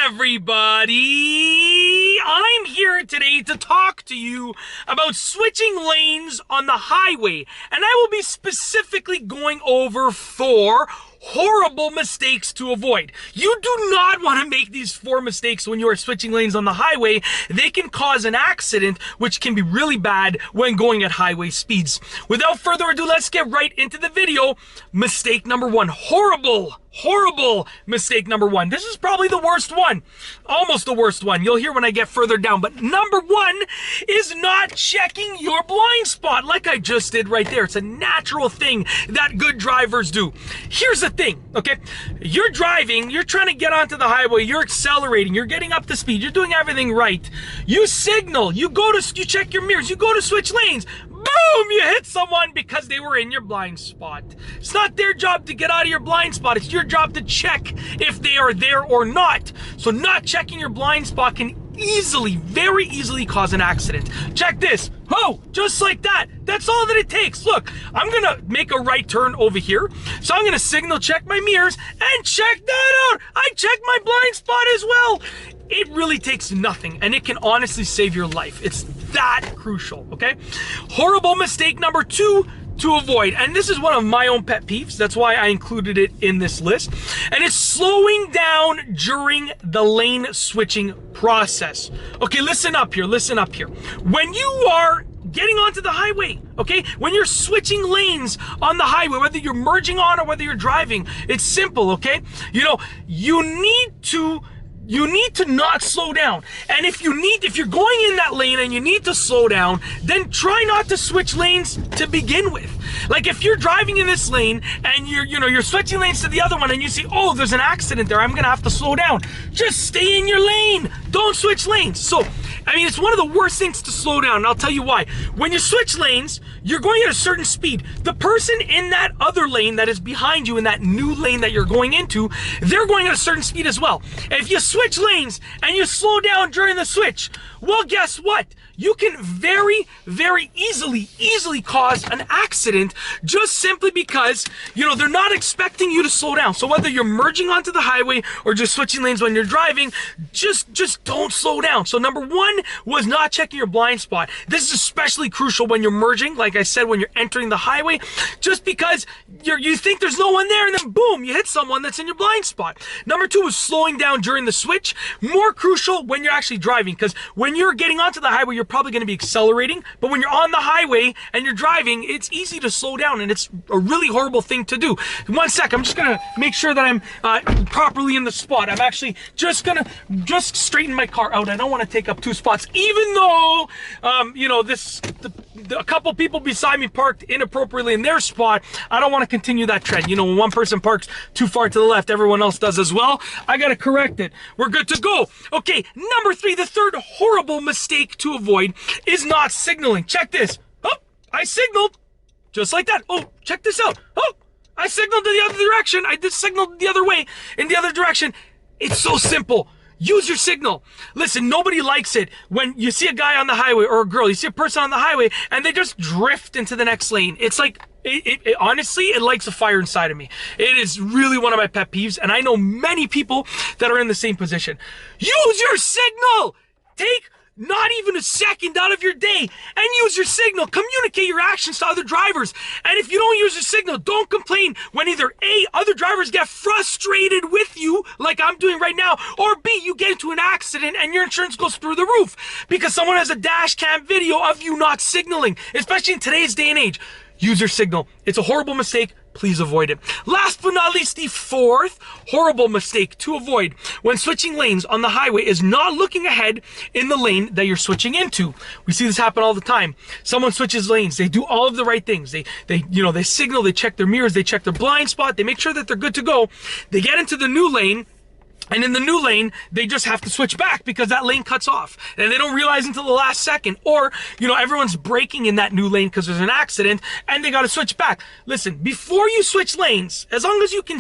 everybody! I'm here today to talk to you about switching lanes on the highway, and I will be specifically going over 4 horrible mistakes to avoid. You do not want to make these 4 mistakes when you are switching lanes on the highway. They can cause an accident, which can be really bad when going at highway speeds. Without further ado, let's get right into the video. Mistake number 1. Horrible mistake number 1. This is probably the worst one. Almost the worst one. You'll hear when I get further down. But number 1 is not checking your blind spot like I just did right there. It's a natural thing that good drivers do. Here's the thing, okay? You're driving, you're trying to get onto the highway, you're accelerating, you're getting up to speed, you're doing everything right. You signal, you check your mirrors, you go to switch lanes. Boom! You hit someone because they were in your blind spot. It's not their job to get out of your blind spot. It's your job to check if they are there or not. So not checking your blind spot can very easily cause an accident. Check this. Oh, just like that. That's all that it takes. Look, I'm gonna make a right turn over here. So I'm gonna signal check my mirrors and check that out. I checked my blind spot as well. It really takes nothing, and it can honestly save your life. It's that crucial, okay? Horrible mistake number 2 to avoid, and this is one of my own pet peeves. That's why I included it in this list, and it's slowing down during the lane switching process. Okay, listen up here. When you are getting onto the highway, okay, when you're switching lanes on the highway, whether you're merging on or whether you're driving, it's simple, okay? You need to not slow down. And if you're going in that lane and you need to slow down, then try not to switch lanes to begin with. Like if you're driving in this lane and you're switching lanes to the other one and you see, oh, there's an accident there, I'm gonna have to slow down. Just stay in your lane. Don't switch lanes. So, I mean, it's one of the worst things to slow down, and I'll tell you why. When you switch lanes, you're going at a certain speed. The person in that other lane that is behind you in that new lane that you're going into, they're going at a certain speed as well. If you switch lanes and you slow down during the switch, well, guess what? You can very easily cause an accident just simply because, they're not expecting you to slow down. So whether you're merging onto the highway or just switching lanes when you're driving, just don't slow down. So number 1 was not checking your blind spot. This is especially crucial when you're merging, like I said, when you're entering the highway, just because you think there's no one there and then boom, you hit someone that's in your blind spot. Number 2 was slowing down during the switch. More crucial when you're actually driving, because when you're getting onto the highway, you're probably going to be accelerating, but when you're on the highway and you're driving, it's easy to slow down, and it's a really horrible thing to do. 1 sec, I'm just gonna make sure that I'm properly in the spot. I'm actually just gonna straighten my car out. I don't want to take up 2 spots, even though a couple people beside me parked inappropriately in their spot. I don't want to continue that trend. When one person parks too far to the left, everyone else does as well. I gotta correct it. We're good to go. Okay, number 3, the third horrible mistake to avoid is not signaling. Check this. Oh, I signaled just like that. Oh, check this out. Oh, I signaled to the other direction. I just signaled the other way in the other direction. It's so simple. Use your signal. Listen, nobody likes it when you see a guy on the highway or a girl, you see a person on the highway and they just drift into the next lane. It's like, honestly, it lights a fire inside of me. It is really one of my pet peeves, and I know many people that are in the same position. Use your signal. Take not even a second out of your day and use your signal. Communicate your actions to other drivers. And if you don't use your signal, don't complain when either A, other drivers get frustrated with you like I'm doing right now, or B, you get into an accident and your insurance goes through the roof because someone has a dash cam video of you not signaling, especially in today's day and age. Use your signal. It's a horrible mistake. Please avoid it. Last but not least, the 4th horrible mistake to avoid when switching lanes on the highway is not looking ahead in the lane that you're switching into. We see this happen all the time. Someone switches lanes. They do all of the right things. They signal, they check their mirrors, they check their blind spot, they make sure that they're good to go. They get into the new lane, and in the new lane, they just have to switch back because that lane cuts off. And they don't realize until the last second. Or, everyone's braking in that new lane because there's an accident and they got to switch back. Listen, before you switch lanes, as long as you can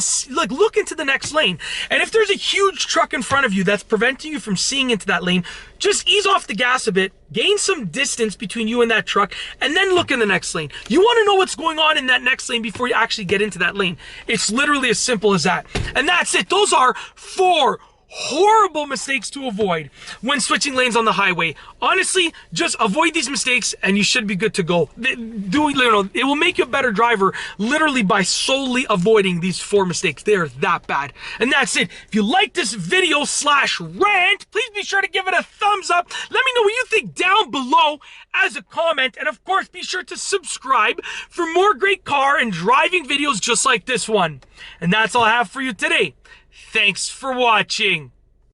look into the next lane, and if there's a huge truck in front of you that's preventing you from seeing into that lane, just ease off the gas a bit, gain some distance between you and that truck, and then look in the next lane. You want to know what's going on in that next lane before you actually get into that lane. It's literally as simple as that. And that's it. Those are 4 horrible mistakes to avoid when switching lanes on the highway. Honestly, just avoid these mistakes and you should be good to go. It will make you a better driver literally by solely avoiding these 4 mistakes. They're that bad. And that's it. If you like this video / rant, please be sure to give it a thumbs up. Let me know what you think down below as a comment. And of course, be sure to subscribe for more great car and driving videos just like this one. And that's all I have for you today. Thanks for watching.